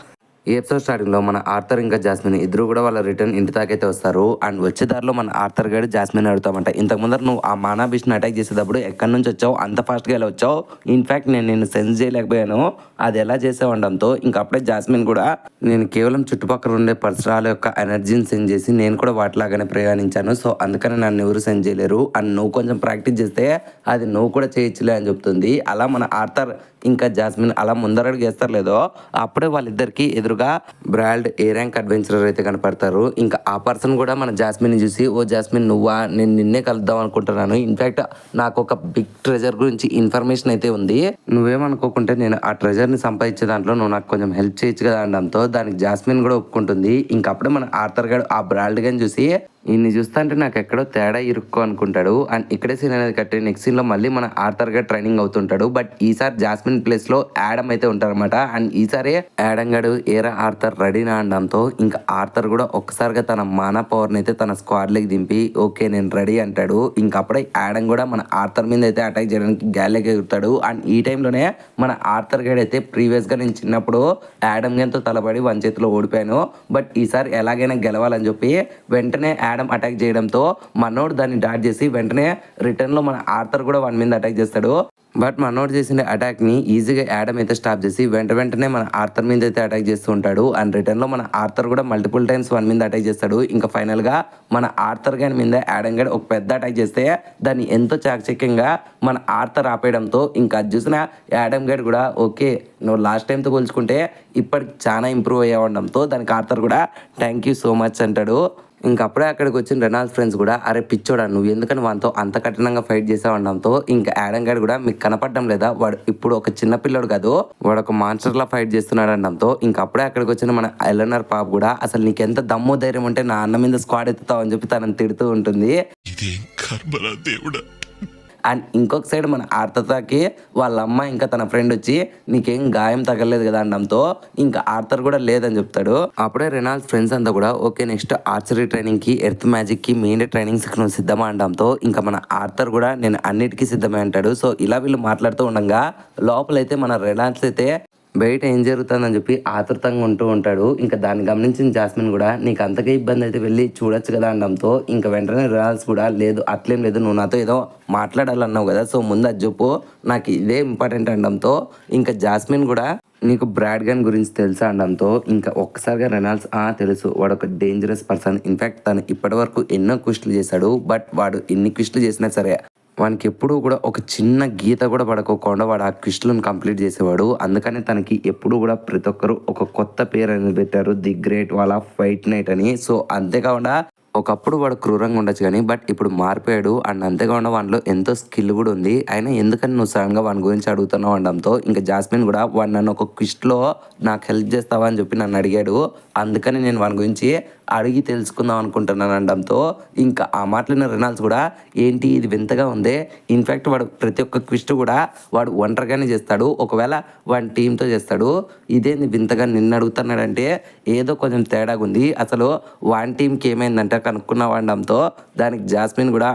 ఈ ఎపిసోడ్ స్టార్టింగ్లో మన ఆర్థర్ ఇంకా జాస్మిన్ ఇద్దరు కూడా వాళ్ళ రిటర్న్ ఇంటి దాకైతే వస్తారు. అండ్ వచ్చే దారిలో మన ఆర్థర్ గారు జాస్మిన్ అడుగుతామంట, ఇంతకు ముందర నువ్వు ఆ మానాబిష్ని అటాక్ చేసేటప్పుడు ఎక్కడి నుంచి వచ్చావు, అంత ఫాస్ట్గా ఎలా వచ్చావు, ఇన్ఫ్యాక్ట్ నేను నిన్ను సెన్స్ చేయలేకపోయాను, అది ఎలా చేసావండంతో ఇంకా అప్పుడే జాస్మిన్ కూడా నేను కేవలం చుట్టుపక్కల ఉండే పరిసరాల యొక్క ఎనర్జీని సెండ్ చేసి నేను కూడా వాటిలాగానే ప్రయాణించాను, సో అందుకని నన్ను ఎవరు సెండ్ చేయలేరు, అండ్ నువ్వు కొంచెం ప్రాక్టీస్ చేస్తే అది నువ్వు కూడా చేయొచ్చులే అని చెప్తుంది. అలా మన ఆర్థర్ ఇంకా జాస్మిన్ అలా ముందరడుగు వేస్తారు లేదో అప్పుడే వాళ్ళిద్దరికి ఎదురుగా బ్రాల్డ్ ఏ ర్యాంక్ అడ్వెంచరర్ అయితే కనపడతారు. ఇంకా ఆ పర్సన్ కూడా మన జాస్మిన్ చూసి, ఓ జాస్మిన్ నువ్వా, నేను నిన్నే కలుద్దాం అనుకుంటున్నాను, ఇన్ఫాక్ట్ నాకు ఒక బిగ్ ట్రెజర్ గురించి ఇన్ఫర్మేషన్ అయితే ఉంది, నువ్వేమనుకోకుంటే నేను ఆ ట్రెజర్ని సంపాదించే దాంట్లో నువ్వు నాకు కొంచెం హెల్ప్ చేయొచ్చు కదా అనడంతో దానికి జాస్మిన్ కూడా ఒప్పుకుంటుంది. ఇంకా అప్పుడే మన ఆర్థర్ గారు ఆ బ్రాల్డ్ గాని చూసి ఇన్ని చూస్తా అంటే నాకు ఎక్కడో తేడా ఇరుక్కో అనుకుంటాడు. అండ్ ఇక్కడే సీన్ అనేది కట్టే నెక్స్ట్ సీన్లో మళ్ళీ మన ఆర్థర్ గా ట్రైనింగ్ అవుతుంటాడు, బట్ ఈసారి జాస్మిన్ ప్లేస్ లో యాడమ్ అయితే ఉంటారనమాట. అండ్ ఈసారి యాడమ్ గడు ఏరా ఆర్థర్ రెడీనా అనడంతో ఇంకా ఆర్థర్ కూడా ఒక్కసారిగా తన మానా పవర్ని అయితే తన స్క్వాడ్ లకి దింపి ఓకే నేను రెడీ అంటాడు. ఇంకా అప్పుడే యాడమ్ కూడా మన ఆర్థర్ మీద అయితే అటాక్ చేయడానికి గ్యాలెక్ ఎగురుతాడు. అండ్ ఈ టైంలోనే మన ఆర్థర్ గడ్ అయితే ప్రీవియస్ గా నేను చిన్నప్పుడు యాడమ్ గన్తో తలబడి వన్ చేతిలో ఓడిపోయాను, బట్ ఈసారి ఎలాగైనా గెలవాలని చెప్పి వెంటనే యాడమ్ అటాక్ చేయడంతో మనోడు దాన్ని డాట్ చేసి వెంటనే రిటర్న్ లో మన ఆర్థర్ కూడా వాని మీద అటాక్ చేస్తాడు. బట్ మనోడు చేసిన అటాక్ ని ఈజీగా యాడమ్ అయితే స్టాప్ చేసి వెంటనే మన ఆర్థర్ మీద అయితే అటాక్ చేస్తూ ఉంటాడు. అండ్ రిటర్న్ లో మన ఆర్థర్ కూడా మల్టిపుల్ టైమ్స్ వన్ మీద అటాక్ చేస్తాడు. ఇంకా ఫైనల్ గా మన ఆర్థర్ గారి మీద యాడమ్ గడ్ ఒక పెద్ద అటాక్ చేస్తే దాన్ని ఎంతో చాకచక్యంగా మన ఆర్థర్ ఆపేయడంతో ఇంకా అది చూసిన యాడమ్ గడ్ కూడా ఓకే నువ్వు లాస్ట్ టైంతో పోల్చుకుంటే ఇప్పటికి చాలా ఇంప్రూవ్ అయ్యవడంతో దానికి ఆర్థర్ కూడా థ్యాంక్ యూ సో మచ్ అంటాడు. ఇంకా అప్పుడే అక్కడికి వచ్చిన రెనాల్డ్ ఫ్రెండ్స్ కూడా అరే పిచ్చోడా నువ్వు ఎందుకని వాడితో అంత కఠినంగా ఫైట్ చేసావడంతో ఇంకా యాడమ్ గడ్ కూడా మీకు కనపడడం లేదా, వాడు ఇప్పుడు ఒక చిన్న పిల్లోడు కాదు, వాడు ఒక మాన్స్టర్ లా ఫైట్ చేస్తున్నాడు అనడంతో ఇంకా అప్పుడే అక్కడికి వచ్చిన మన ఎలనర్ పాప కూడా అసలు నీకు ఎంత దమ్ము ధైర్యం ఉంటే నా అన్న మీద స్క్వాడ్ ఎత్తుతావు అని చెప్పి తనని తిడుతూ ఉంటుంది. అండ్ ఇంకొక సైడ్ మన ఆర్థర్కి వాళ్ళ అమ్మ ఇంకా తన ఫ్రెండ్ వచ్చి నీకేం గాయం తగలేదు కదా అనడంతో ఇంకా ఆర్థర్ కూడా లేదని చెప్తాడు. అప్పుడే రెనాల్డ్ ఫ్రెండ్స్ అంతా కూడా ఓకే నెక్స్ట్ ఆర్చరీ ట్రైనింగ్ కి ఎర్త్ మ్యాజిక్ కి మెయిన్ ట్రైనింగ్స్ నువ్వు సిద్ధమా అనడంతో ఇంకా మన ఆర్థర్ కూడా నేను అన్నిటికీ సిద్ధమే అంటాడు. సో ఇలా వీళ్ళు మాట్లాడుతూ ఉండగా లోపలైతే మన రెనాల్డ్స్ అయితే బయట ఏం జరుగుతుందని చెప్పి ఆతృతంగా ఉంటూ ఉంటాడు. ఇంకా దాన్ని గమనించిన జాస్మిన్ కూడా నీకు అంతగా ఇబ్బంది అయితే వెళ్ళి చూడొచ్చు కదా అనడంతో ఇంకా వెంటనే రెనాల్డ్స్ కూడా లేదు అట్లేం లేదు నువ్వు నాతో ఏదో మాట్లాడాలన్నావు కదా, సో ముందు అది చెప్పు నాకు ఇదే ఇంపార్టెంట్ అనడంతో ఇంకా జాస్మిన్ కూడా నీకు బ్రాడ్ గన్ గురించి తెలుసా అనడంతో ఇంకా ఒక్కసారిగా రెనాల్డ్స్ తెలుసు వాడు ఒక డేంజరస్ పర్సన్, ఇన్ఫాక్ట్ తను ఇప్పటి వరకు ఎన్నో క్విస్టులు చేశాడు, బట్ వాడు ఎన్ని క్విస్టులు చేసినా సరే వానికి ఎప్పుడూ కూడా ఒక చిన్న గీత కూడా పడుకోకుండా వాడు ఆ క్విస్టులను కంప్లీట్ చేసేవాడు. అందుకని తనకి ఎప్పుడు కూడా ప్రతి ఒక్కరు ఒక కొత్త పేరు అనేది పెట్టారు, the great wall off white knight అని. సో అంతేకాకుండా ఒకప్పుడు వాడు క్రూరంగా ఉండొచ్చు కానీ బట్ ఇప్పుడు మారిపోయాడు. అండ్ అంతేకాకుండా వాడిలో ఎంతో స్కిల్ కూడా ఉంది. అయినా ఎందుకని నువ్వు సడన్గా వాని గురించి అడుగుతున్నావు అనడంతో ఇంకా జాస్మిన్ కూడా వాడు నన్ను ఒక క్విస్ట్లో నాకు హెల్ప్ చేస్తావా అని చెప్పి నన్ను అడిగాడు, అందుకని నేను వాని గురించి అడిగి తెలుసుకుందాం అనుకుంటున్నాను అనడంతో ఇంకా ఆ మాటలిన రెనాల్డ్స్ కూడా ఏంటి ఇది వింతగా ఉంది, ఇన్ఫ్యాక్ట్ వాడు ప్రతి ఒక్క క్విస్ట్ కూడా వాడు ఒంటరిగానే చేస్తాడు, ఒకవేళ వాడి టీంతో చేస్తాడు, ఇదేంది వింతగా నిన్ను అడుగుతున్నాడంటే ఏదో కొంచెం తేడాగా ఉంది, అసలు వాని టీంకి ఏమైందంటే కనుక్కున్న వాడడంతో దానికి జాస్మిన్ కూడా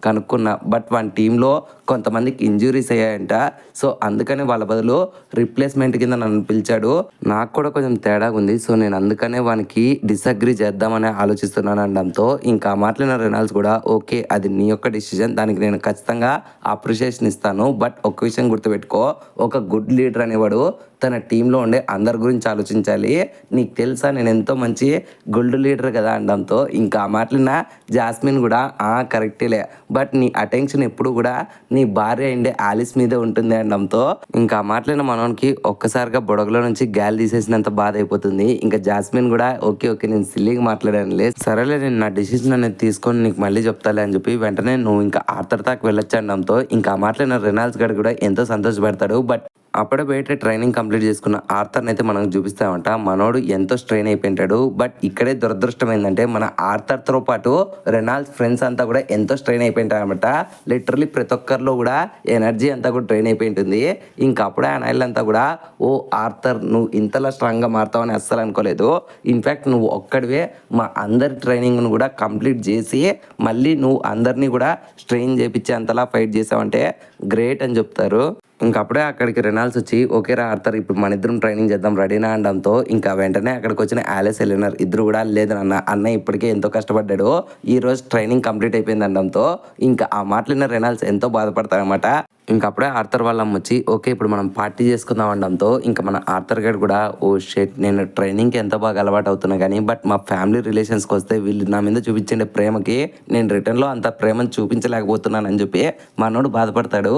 కనుక్కున్నా బట్ వాని టీంలో కొంతమందికి ఇంజురీస్ అయ్యాయంట, సో అందుకనే వాళ్ళ బదులు రిప్లేస్మెంట్ కింద నన్ను పిలిచాడు, నాకు కూడా కొంచెం తేడాగా ఉంది, సో నేను అందుకనే వానికి డిసగ్రీ చేద్దామని ఆలోచిస్తున్నాను అనడంతో ఇంకా మాట్లాడిన రెనాల్డ్స్ కూడా ఓకే అది నీ యొక్క డిసిజన్, దానికి నేను ఖచ్చితంగా అప్రిషియేషన్ ఇస్తాను, బట్ ఒక విషయం గుర్తుపెట్టుకో ఒక గుడ్ లీడర్ అనేవాడు తన టీంలో ఉండే అందరి గురించి ఆలోచించాలి, నీకు తెలుసా నేను ఎంతో మంచి గోల్డ్ లీడర్ కదా అనడంతో ఇంకా మాట్లాడిన జాస్మిన్ కూడా కరెక్టేలే బట్ నీ అటెన్షన్ ఎప్పుడు కూడా నీ భార్య అయిండే ఆలిస్ మీదే ఉంటుంది అనడంతో ఇంకా మాట్లాడిన మనోనికి ఒక్కసారిగా బొడగలో నుంచి గాలి తీసేసినంత బాధ అయిపోతుంది. ఇంకా జాస్మిన్ కూడా ఓకే నేను సిల్లీగా మాట్లాడానులే, సరేలే నేను నా డిసిజన్ అనేది తీసుకొని నీకు మళ్ళీ చెప్తాలే అని చెప్పి వెంటనే నువ్వు ఇంకా ఆర్థర్ దాకా వెళ్ళొచ్చు అనడంతో ఇంకా మాట్లాడిన రెనాల్డ్స్ గారు కూడా ఎంతో సంతోషపడతాడు. బట్ అప్పుడే బయట ట్రైనింగ్ కంప్లీట్ చేసుకున్న ఆర్థర్ని అయితే మనకు చూపిస్తామంట. మనోడు ఎంతో స్ట్రెయిన్ అయిపోయింటాడు. బట్ ఇక్కడే దురదృష్టం ఏంటంటే మన ఆర్థర్తో పాటు రెనాల్డ్స్ ఫ్రెండ్స్ అంతా కూడా ఎంతో స్ట్రెయిన్ అయిపోయింటారనమాట. లిటరలీ ప్రతి ఒక్కరిలో కూడా ఎనర్జీ అంతా కూడా డ్రైన్ అయిపోయింటుంది. ఇంకా అప్పుడే ఆ నైళ్ళంతా కూడా ఓ ఆర్థర్ నువ్వు ఇంతలా స్ట్రాంగ్గా మారుతావని అస్సలు అనుకోలేదు. ఇన్ఫ్యాక్ట్ నువ్వు ఒక్కడివే మా అందరి ట్రైనింగ్ను కూడా కంప్లీట్ చేసి మళ్ళీ నువ్వు అందరినీ కూడా స్ట్రెయిన్ చేపించి అంతలా ఫైట్ చేసావంటే గ్రేట్ అని చెప్తారు. ఇంకప్పుడే అక్కడికి రెనాల్డ్స్ వచ్చి ఓకేరా ఆర్థర్ ఇప్పుడు మన ఇద్దరం ట్రైనింగ్ చేద్దాం రెడీనా అనడంతో ఇంకా వెంటనే అక్కడికి వచ్చిన ఆలిస్ ఎలినర్ ఇద్దరు కూడా లేదు అన్న ఇప్పటికే ఎంతో కష్టపడ్డాడు, ఈ రోజు ట్రైనింగ్ కంప్లీట్ అయిపోయింది అనడంతో ఇంకా ఆ మాటలిన రెనాల్డ్స్ ఎంతో బాధపడతారనమాట. ఇంకప్పుడే ఆర్థర్ వాళ్ళ వచ్చి ఓకే ఇప్పుడు మనం పార్టీ చేసుకుందాం అనడంతో ఇంకా మన ఆర్థర్ గడ్ కూడా ఓ షెట్ నేను ట్రైనింగ్కి ఎంత బాగా అలవాటు అవుతున్నా కానీ బట్ మా ఫ్యామిలీ రిలేషన్స్కి వస్తే వీళ్ళు నా మీద చూపించే ప్రేమకి నేను రిటర్న్లో అంత ప్రేమను చూపించలేకపోతున్నాను అని చెప్పి మనోడు బాధపడతాడు.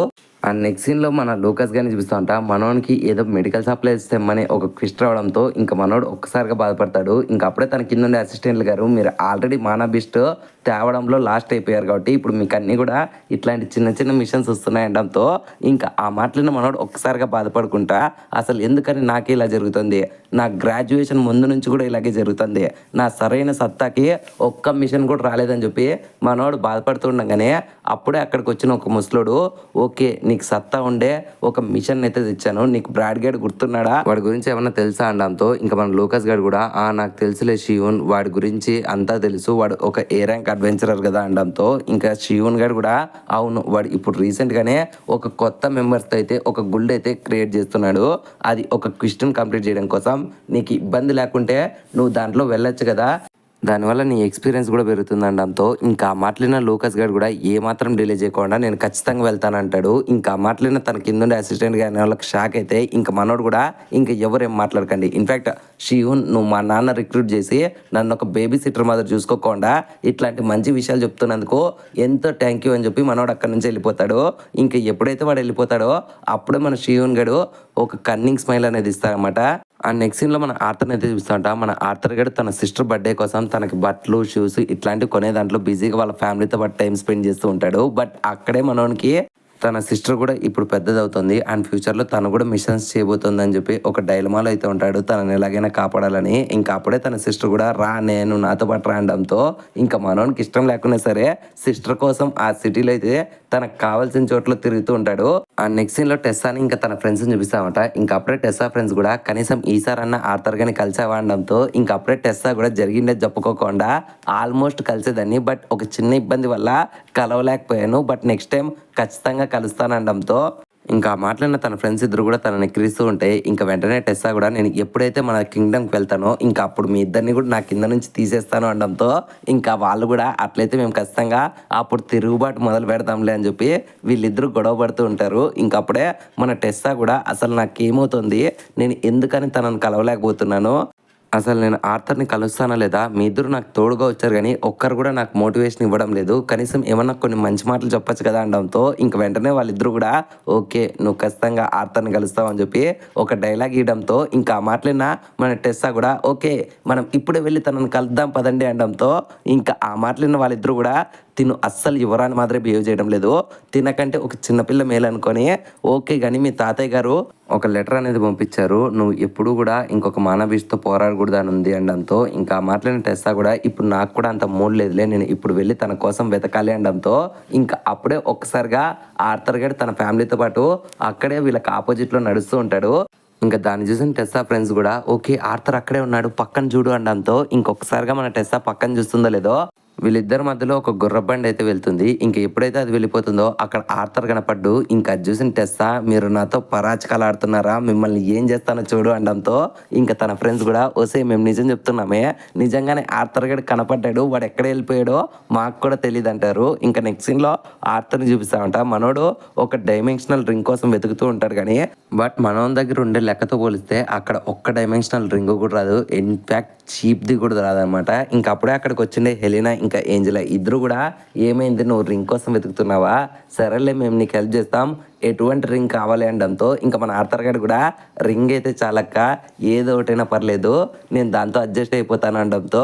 ఆ నెక్స్ట్ సీన్లో మన లూకాస్ గారిని చూపిస్తూ ఉంటా. మనోనికి ఏదో మెడికల్ సప్లైస్ తెమ్మని ఒక క్విస్ట్ రావడంతో ఇంకా మనోడు ఒక్కసారిగా బాధపడతాడు. ఇంకా అప్పుడే తన కింద ఉండే అసిస్టెంట్లు గారు మీరు ఆల్రెడీ మానాబిస్ట్ తేవడంలో లాస్ట్ అయిపోయారు కాబట్టి ఇప్పుడు మీకు అన్నీ కూడా ఇట్లాంటి చిన్న చిన్న మిషన్స్ వస్తున్నాయి అనడంతో ఇంకా ఆ మాటలను మనోడు ఒక్కసారిగా బాధపడుకుంటా అసలు ఎందుకని నాకే ఇలా జరుగుతుంది, నా గ్రాడ్యుయేషన్ ముందు నుంచి కూడా ఇలాగే జరుగుతుంది, నా సరైన సత్తాకి ఒక్క మిషన్ కూడా రాలేదని చెప్పి మనోడు బాధపడుతుండగానే అప్పుడే అక్కడికి వచ్చిన ఒక ముసలోడు ఓకే నీకు సత్తా ఉండే ఒక మిషన్ అయితే తెచ్చాను, నీకు బ్రాడ్ గేడ్ గుర్తున్నాడా, వాడి గురించి ఏమన్నా తెలుసా అనడంతో ఇంకా మన లూకాస్ గారు కూడా నాకు తెలుసులే షియూన్, వాడి గురించి అంతా తెలుసు, వాడు ఒక ఏ ర్యాంక్ అడ్వెంచరర్ కదా అనడంతో ఇంకా షియూన్ గారు కూడా అవును వాడు ఇప్పుడు రీసెంట్గానే ఒక కొత్త మెంబర్స్తో అయితే ఒక గుల్డ్ అయితే క్రియేట్ చేస్తున్నాడు, అది ఒక క్వశ్చన్ కంప్లీట్ చేయడం కోసం, నీకు ఇబ్బంది లేకుంటే నువ్వు దాంట్లో వెళ్ళొచ్చు కదా, దానివల్ల నీ ఎక్స్పీరియన్స్ కూడా పెరుగుతుంది అనడంతో ఇంకా మాటలిన లూకాస్ గారు కూడా ఏమాత్రం డిలే చేయకుండా నేను ఖచ్చితంగా వెళ్తానంటాడు. ఇంకా మాటలిన తన కింద అసిస్టెంట్ గారి వాళ్ళకి షాక్ అయితే ఇంకా మనోడు కూడా ఇంకా ఎవరేం మాట్లాడకండి, ఇన్ఫ్యాక్ట్ షియూన్ నువ్వు మా నాన్న రిక్రూట్ చేసి నన్ను ఒక బేబీ సిటర్ మాదిరి చూసుకోకుండా ఇట్లాంటి మంచి విషయాలు చెప్తున్నందుకు ఎంతో థ్యాంక్ యూ అని చెప్పి మనోడు అక్కడి నుంచి వెళ్ళిపోతాడు. ఇంకా ఎప్పుడైతే వాడు వెళ్ళిపోతాడో అప్పుడే మన షియూన్ గడు ఒక కన్నింగ్ స్మైల్ అనేది ఇస్తారనమాట. ఆ నెక్స్ట్ సీన్లో మన ఆర్థర్ని అయితే చూస్తుంటా. మన ఆర్థర్ గడు తన సిస్టర్ బర్త్డే కోసం తనకి బట్టలు షూస్ ఇట్లాంటివి కొనే దాంట్లో బిజీగా వాళ్ళ ఫ్యామిలీతో పాటు టైం స్పెండ్ చేస్తూ ఉంటాడు. బట్ అక్కడే మనోనికి తన సిస్టర్ కూడా ఇప్పుడు పెద్దదవుతుంది అండ్ ఫ్యూచర్లో తను కూడా మిషన్స్ చేయబోతుంది అని చెప్పి ఒక డైలమాలో అయితే ఉంటాడు, తనని ఎలాగైనా కాపాడాలని. ఇంకా అప్పుడే తన సిస్టర్ కూడా రా నేను నాతో పాటు రావడంతో ఇంకా మనోనికి ఇష్టం లేకున్నా సరే సిస్టర్ కోసం ఆ సిటీలో అయితే తనకు కావాల్సిన చోట్ల తిరుగుతూ ఉంటాడు. ఆ నెక్స్ట్ సీన్లో టెస్సాని ఇంకా తన ఫ్రెండ్స్ని చూపిస్తామంట. ఇంకా అప్పుడే టెస్సా ఫ్రెండ్స్ కూడా కనీసం ఈసారన్నా ఆర్థర్ గాని కలిసావా అనడంతో ఇంకా అప్పుడే టెస్సా కూడా జరిగిందే చెప్పుకోకుండా ఆల్మోస్ట్ కలిసేదాన్ని బట్ ఒక చిన్న ఇబ్బంది వల్ల కలవలేకపోయాను, బట్ నెక్స్ట్ టైం ఖచ్చితంగా కలుస్తానడంతో ఇంకా మాట్లాడిన తన ఫ్రెండ్స్ ఇద్దరు కూడా తనని ఎక్కిరిస్తూ ఉంటే ఇంకా వెంటనే టెస్సా కూడా నేను ఎప్పుడైతే మన కింగ్డమ్కి వెళ్తానో ఇంకా అప్పుడు మీ ఇద్దరిని కూడా నా కింద నుంచి తీసేస్తాను అనడంతో ఇంకా వాళ్ళు కూడా అట్లయితే మేము ఖచ్చితంగా అప్పుడు తిరుగుబాటు మొదలు పెడతాంలే అని చెప్పి వీళ్ళిద్దరూ గొడవ పడుతూ ఉంటారు. ఇంకా అప్పుడే మన టెస్సా కూడా అసలు నాకేమవుతుంది, నేను ఎందుకని తనను కలవలేకపోతున్నాను, అసలు నేను ఆర్థర్ని కలుస్తానా లేదా, మీ ఇద్దరు నాకు తోడుగా వచ్చారు కానీ ఒక్కరు కూడా నాకు మోటివేషన్ ఇవ్వడం లేదు, కనీసం ఏమన్నా కొన్ని మంచి మాటలు చెప్పొచ్చు కదా అనడంతో ఇంక వెంటనే వాళ్ళిద్దరు కూడా ఓకే నువ్వు ఖచ్చితంగా ఆర్థర్ని కలుస్తావు అని చెప్పి ఒక డైలాగ్ ఇవ్వడంతో ఇంకా ఆ మాటలైనా మన టెస్సా కూడా ఓకే మనం ఇప్పుడే వెళ్ళి తనని కలుద్దాం పదండి అనడంతో ఇంకా ఆ మాటలైన వాళ్ళిద్దరు కూడా తిను అస్సలు యువరాని మాత్రమే బిహేవ్ చేయడం లేదు, తినకంటే ఒక చిన్నపిల్ల మేలనుకొని ఓకే కానీ మీ తాతయ్య గారు ఒక లెటర్ అనేది పంపించారు, నువ్వు ఎప్పుడు కూడా ఇంకొక మానవీస్తో పోరాడకూడదు అని ఉంది అనడంతో ఇంకా మాట్లాడిన టెస్సా కూడా ఇప్పుడు నాకు కూడా అంత మూడ్ లేదులే నేను ఇప్పుడు వెళ్ళి తన కోసం వెతకాలి అనడంతో ఇంకా అప్పుడే ఒక్కసారిగా ఆర్థర్ గడ్ తన ఫ్యామిలీతో పాటు అక్కడే వీళ్ళకి ఆపోజిట్లో నడుస్తూ ఉంటాడు. ఇంకా దాన్ని చూసిన టెస్సా ఫ్రెండ్స్ కూడా ఓకే ఆర్థర్ అక్కడే ఉన్నాడు పక్కన చూడు అనడంతో ఇంకొకసారిగా మన టెస్సా పక్కన చూస్తుందో లేదో వీళ్ళిద్దరి మధ్యలో ఒక గుర్రబండి అయితే వెళ్తుంది. ఇంక ఎప్పుడైతే అది వెళ్ళిపోతుందో అక్కడ ఆర్థర్ కనపడ్డు. ఇంకా చూసిన టెస్సా మీరు నాతో పరాచకాలు ఆడుతున్నారా, మిమ్మల్ని ఏం చేస్తానో చూడు అనడంతో ఇంకా తన ఫ్రెండ్స్ కూడా ఓసే మేము నిజం చెప్తున్నామే, నిజంగానే ఆర్థర్ గడు కనపడ్డాడు, వాడు ఎక్కడ వెళ్ళిపోయాడో మాకు కూడా తెలియదు అంటారు. ఇంకా నెక్స్ట్ సీన్లో ఆర్థర్ని చూపిస్తామంట. మనోడు ఒక డైమెన్షనల్ రింగ్ కోసం వెతుకుతూ ఉంటాడు కానీ బట్ మనోన్ దగ్గర ఉండే లెక్కతో పోలిస్తే అక్కడ ఒక్క డైమెన్షనల్ రింగ్ కూడా రాదు, ఇన్ఫ్యాక్ట్ చీప్ది కూడా రాదనమాట. ఇంకా అప్పుడే అక్కడికి వచ్చిండే హెలినా ఇంకా ఏంజలా ఇద్దరు కూడా ఏమైంది నువ్వు రింగ్ కోసం వెతుకుతున్నావా, సరేలే మేము నీకు హెల్ప్ చేస్తాం, ఎటువంటి రింగ్ కావాలి అనడంతో ఇంకా మన ఆర్థర్ గారు కూడా రింగ్ అయితే చాలక్క ఏదో ఒకటైనా పర్లేదు నేను దాంతో అడ్జస్ట్ అయిపోతాను అనడంతో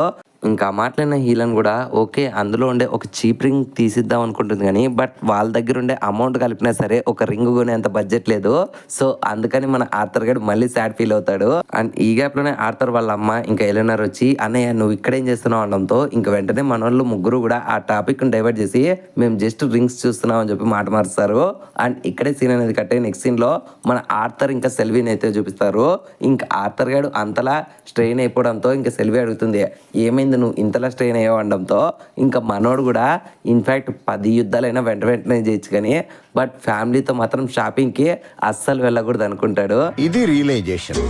ఇంకా మాట్లాడిన హీలను కూడా ఓకే అందులో ఉండే ఒక చీప్ రింగ్ తీసిద్దాం అనుకుంటుంది కానీ బట్ వాళ్ళ దగ్గర ఉండే అమౌంట్ కలిపినా సరే ఒక రింగ్ కొనేంత బడ్జెట్ లేదు. సో అందుకని మన ఆర్థర్ గడు మళ్ళీ సాడ్ ఫీల్ అవుతాడు. అండ్ ఈ గ్యాప్ లోనే ఆర్థర్ వాళ్ళ అమ్మ ఇంకా ఎలినర్ వచ్చి అన్నయ్య నువ్వు ఇక్కడేం చేస్తున్నావు అనడంతో ఇంకా వెంటనే మన వాళ్ళు ముగ్గురు కూడా ఆ టాపిక్ డైవర్ట్ చేసి మేము జస్ట్ రింగ్స్ చూస్తున్నాం అని చెప్పి మాట మారుస్తారు. అండ్ ఇక్కడే సీన్ అనేది కట్టే నెక్స్ట్ సీన్ లో మన ఆర్థర్ ఇంకా సెల్వీని అయితే చూపిస్తారు. ఇంకా ఆర్థర్ గడు అంతలా స్ట్రెయిన్ అయిపోవడంతో ఇంకా సెల్వి అడుగుతుంది ఏమైంది నువ్వు ఇంతలా స్ట్రెయిన్ అయ్యావు అనడంతో ఇంకా మనోడు కూడా ఇన్ఫ్యాక్ట్ 10 యుద్ధాలైనా వెంటనే చేయొచ్చు కానీ బట్ ఫ్యామిలీతో మాత్రం షాపింగ్కి అస్సలు వెళ్ళకూడదు అనుకుంటాడు. ఇది రియలైజేషన్.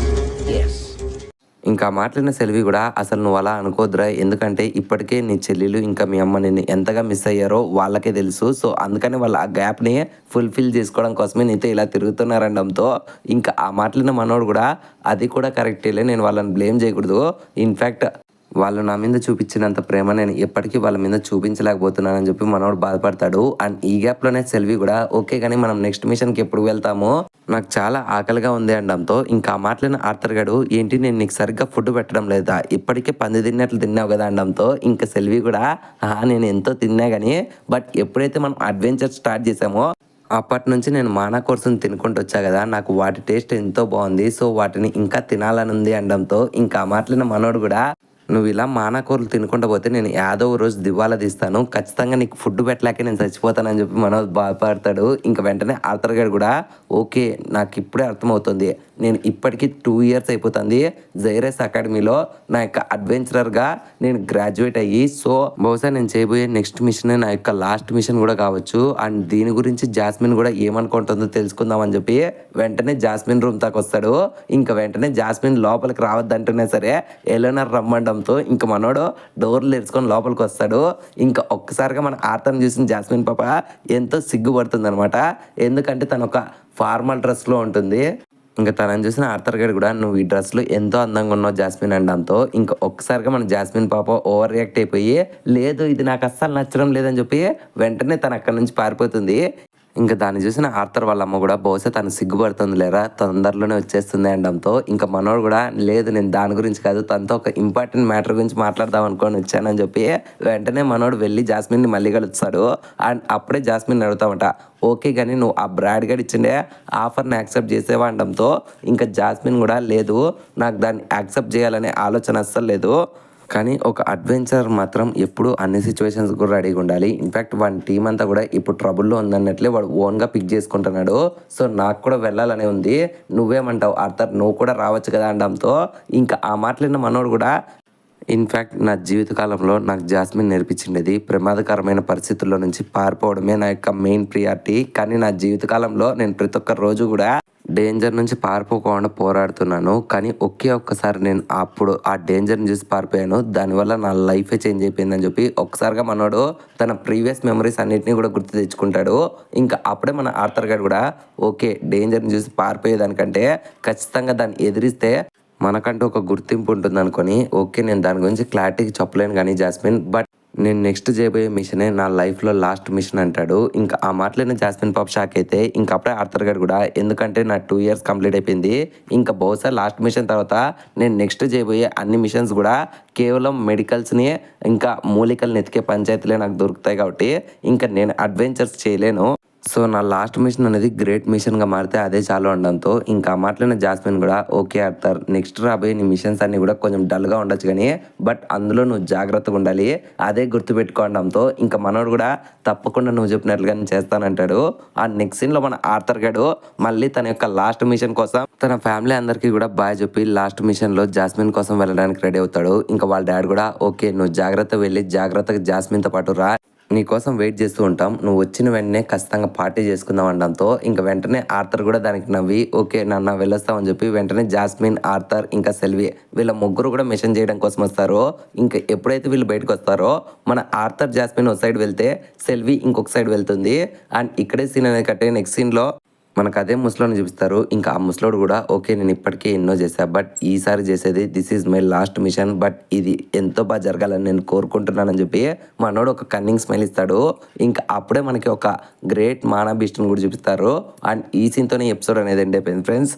ఇంకా మాట్లాడిన సెల్వి కూడా అసలు నువ్వు అలా అనుకోద్దురా, ఎందుకంటే ఇప్పటికే నీ చెల్లెలు ఇంకా మీ అమ్మ నిన్ను ఎంతగా మిస్ అయ్యారో వాళ్ళకే తెలుసు. సో అందుకని వాళ్ళ ఆ గ్యాప్ని ఫుల్ఫిల్ చేసుకోవడం కోసమే నీతో ఇలా తిరుగుతున్నారనడంతో ఇంకా ఆ మాట్లాడిన మనోడు కూడా అది కూడా కరెక్టేలే, నేను వాళ్ళని బ్లేమ్ చేయకూడదు, ఇన్ఫ్యాక్ట్ వాళ్ళు నా మీద చూపించినంత ప్రేమ నేను ఎప్పటికీ వాళ్ళ మీద చూపించలేకపోతున్నానని చెప్పి మనోడు బాధపడతాడు. అండ్ ఈ గ్యాప్లోనే సెల్వి కూడా ఓకే కానీ మనం నెక్స్ట్ మిషన్కి ఎప్పుడు వెళ్తామో నాకు చాలా ఆకలిగా ఉంది అనడంతో ఇంకా మాట్లాడిన ఆర్థర్ గడు ఏంటి నేను నీకు సరిగ్గా ఫుడ్ పెట్టడం లేదా, ఇప్పటికే 10 తిన్నట్లు తిన్నావు కదా అనడంతో ఇంకా సెల్వి కూడా నేను ఎంతో తిన్నా కానీ బట్ ఎప్పుడైతే మనం అడ్వెంచర్ స్టార్ట్ చేసామో అప్పటి నుంచి నేను మానా కోర్సుని తినుకుంటూ వచ్చా కదా, నాకు వాటి టేస్ట్ ఎంతో బాగుంది, సో వాటిని ఇంకా తినాలని ఉంది అనడంతో ఇంకా మాట్లాడిన మనోడు కూడా నువ్వు ఇలా మానాకూరలు తినుకుంటూ పోతే నేను యాదో రోజు దివాలా తీస్తాను, ఖచ్చితంగా నీకు ఫుడ్ పెట్టలేక నేను చచ్చిపోతానని చెప్పి మనోజ్ బాధపడతాడు. ఇంకా వెంటనే ఆర్థర్ గారు కూడా ఓకే నాకు ఇప్పుడే అర్థమవుతుంది, నేను ఇప్పటికీ 2 years అయిపోతుంది జైరస్ అకాడమీలో నా యొక్క అడ్వెంచరర్గా నేను గ్రాడ్యుయేట్ అయ్యి, సో బహుశా నేను చేయబోయే నెక్స్ట్ మిషన్ నా యొక్క లాస్ట్ మిషన్ కూడా కావచ్చు. అండ్ దీని గురించి జాస్మిన్ కూడా ఏమనుకుంటుందో తెలుసుకుందాం అని చెప్పి వెంటనే జాస్మిన్ రూమ్ దాకా వస్తాడు. ఇంకా వెంటనే జాస్మిన్ లోపలికి రావద్దంటేనే సరే ఎలినర్ రమ్మండంతో ఇంకా మనోడు డోర్లు తెరుచుకొని లోపలికి వస్తాడు. ఇంకా ఒక్కసారిగా మన ఆర్థర్ని చూసిన జాస్మిన్ పాప ఎంతో సిగ్గుపడుతుంది అనమాట, ఎందుకంటే తను ఒక ఫార్మల్ డ్రెస్లో ఉంటుంది. ఇంకా తనని చూసిన ఆర్థర్ గడు కూడా నువ్వు ఈ డ్రెస్లో ఎంతో అందంగా ఉన్నావు జాస్మిన్ అనడంతో ఇంకా ఒక్కసారిగా మన జాస్మిన్ పాప ఓవర్ రియాక్ట్ అయిపోయి లేదు ఇది నాకు అస్సలు నచ్చడం లేదని చెప్పి వెంటనే తను అక్కడి నుంచి పారిపోతుంది. ఇంకా దాన్ని చూసిన ఆర్థర్ వాళ్ళ అమ్మ కూడా బహుశా తను సిగ్గుపడుతుంది లేరా తొందరలోనే వచ్చేస్తుంది అనడంతో ఇంకా మనోడు కూడా లేదు నేను దాని గురించి కాదు తనతో ఒక ఇంపార్టెంట్ మ్యాటర్ గురించి మాట్లాడదాం అనుకొని వచ్చానని చెప్పి వెంటనే మనోడు వెళ్ళి జాస్మిన్ని మళ్ళీ కలుస్తాడు. అండ్ అప్పుడే జాస్మిన్ అడుగుతామంట ఓకే కానీ నువ్వు ఆ బ్రాడ్ గడ్ ఇచ్చిండే ఆఫర్ని యాక్సెప్ట్ చేసేవా అనడంతో ఇంకా జాస్మిన్ కూడా లేదు నాకు దాన్ని యాక్సెప్ట్ చేయాలనే ఆలోచన అస్సలు లేదు, కానీ ఒక అడ్వెంచర్ మాత్రం ఎప్పుడు అన్ని సిచ్యువేషన్స్ కూడా రెడీగా ఉండాలి. ఇన్ఫ్యాక్ట్ వాడి టీం అంతా కూడా ఇప్పుడు ట్రబుల్లో ఉందన్నట్లే వాడు ఓన్గా పిక్ చేసుకుంటున్నాడు. సో నాకు కూడా వెళ్ళాలనే ఉంది, నువ్వేమంటావు ఆర్థర్ నువ్వు కూడా రావచ్చు కదా అనడంతో ఇంకా ఆ మాట్లాడిన మనోడు కూడా ఇన్ఫ్యాక్ట్ నా జీవితకాలంలో నాకు జాస్మిన్ నేర్పించిండేది ప్రమాదకరమైన పరిస్థితుల్లో నుంచి పారిపోవడమే నా యొక్క మెయిన్ ప్రియారిటీ, కానీ నా జీవితకాలంలో నేను ప్రతి ఒక్క రోజు కూడా డేంజర్ నుంచి పారిపోకుండా పోరాడుతున్నాను, కానీ ఒక్కసారి నేను అప్పుడు ఆ డేంజర్ని చూసి పారిపోయాను, దానివల్ల నా లైఫే చేంజ్ అయిపోయిందని చెప్పి ఒక్కసారిగా మనోడు తన ప్రీవియస్ మెమరీస్ అన్నిటిని కూడా గుర్తు తెచ్చుకుంటాడు. ఇంకా అప్పుడే మన ఆర్థర్ గారు కూడా ఓకే డేంజర్ని చూసి పారిపోయేదానికంటే ఖచ్చితంగా దాన్ని ఎదిరిస్తే మనకంటూ ఒక గుర్తింపు ఉంటుంది అనుకొని ఓకే నేను దాని గురించి క్లారిటీకి చెప్పలేను కానీ జాస్మిన్ బట్ నేను నెక్స్ట్ చేయబోయే మిషనే నా లైఫ్లో లాస్ట్ మిషన్ అంటాడు. ఇంకా ఆ మాటలైన జాస్మిన్ పాప్ షాక్ అయితే ఇంకా అప్పుడే ఆర్థర్ గారు కూడా ఎందుకంటే నా 2 years కంప్లీట్ అయిపోయింది, ఇంకా బహుశా లాస్ట్ మిషన్ తర్వాత నేను నెక్స్ట్ చేయబోయే అన్ని మిషన్స్ కూడా కేవలం మెడికల్స్ని ఇంకా మూలికల్ని ఎతికే పంచాయతీలే నాకు దొరుకుతాయి కాబట్టి ఇంకా నేను అడ్వెంచర్స్ చేయలేను. సో నా లాస్ట్ మిషన్ అనేది గ్రేట్ మిషన్గా మారితే అదే చాలు అనడంతో ఇంకా మాట్లాడిన జాస్మిన్ కూడా ఓకే ఆర్థర్ నెక్స్ట్ రాబోయే నీ మిషన్స్ అన్ని కూడా కొంచెం డల్గా ఉండొచ్చు కానీ బట్ అందులో నువ్వు జాగ్రత్తగా ఉండాలి అదే గుర్తుపెట్టుకోవడంతో ఇంకా మనోడు కూడా తప్పకుండా నువ్వు చెప్పినట్లుగా నేను చేస్తానంటాడు. ఆ నెక్స్ట్ సీన్లో మన ఆర్థర్ గడు మళ్ళీ తన యొక్క లాస్ట్ మిషన్ కోసం తన ఫ్యామిలీ అందరికీ కూడా బాయ్ చెప్పి లాస్ట్ మిషన్లో జాస్మిన్ కోసం వెళ్ళడానికి రెడీ అవుతాడు. ఇంకా వాళ్ళ డాడీ కూడా ఓకే నువ్వు జాగ్రత్తగా వెళ్ళి జాగ్రత్తగా జాస్మిన్తో పాటు రా, నీకోసం వెయిట్ చేస్తూ ఉంటాం, నువ్వు వచ్చిన వెంటనే ఖచ్చితంగా పార్టీ చేసుకుందాం అనడంతో ఇంకా వెంటనే ఆర్థర్ కూడా దానికి నవ్వి ఓకే నాన్న వెళ్ళొస్తామని చెప్పి వెంటనే జాస్మిన్ ఆర్థర్ ఇంకా సెల్వి వీళ్ళ ముగ్గురు కూడా మిషన్ చేయడం కోసం వస్తారో. ఇంకా ఎప్పుడైతే వీళ్ళు బయటకు వస్తారో మన ఆర్థర్ జాస్మిన్ ఒక సైడ్ వెళ్తే సెల్వి ఇంకొక సైడ్ వెళ్తుంది. అండ్ ఇక్కడే సీన్ అనేది కట్టే నెక్స్ట్ సీన్లో మనకు అదే ముసలోని చూపిస్తారు. ఇంకా ఆ ముసలోడు కూడా ఓకే నేను ఇప్పటికే ఎన్నో చేశా బట్ ఈసారి చేసేది this is my last mission but ఇది ఎంతో బాగా జరగాలని నేను కోరుకుంటున్నానని చెప్పి మనోడు ఒక కన్నింగ్ స్మైల్ ఇస్తాడు. ఇంకా అప్పుడే మనకి ఒక గ్రేట్ మానా బీస్ట్ని కూడా చూపిస్తారు. అండ్ ఈ సీన్తోనే ఎపిసోడ్ అనేది ఎండ్ అయిపోయింది ఫ్రెండ్స్.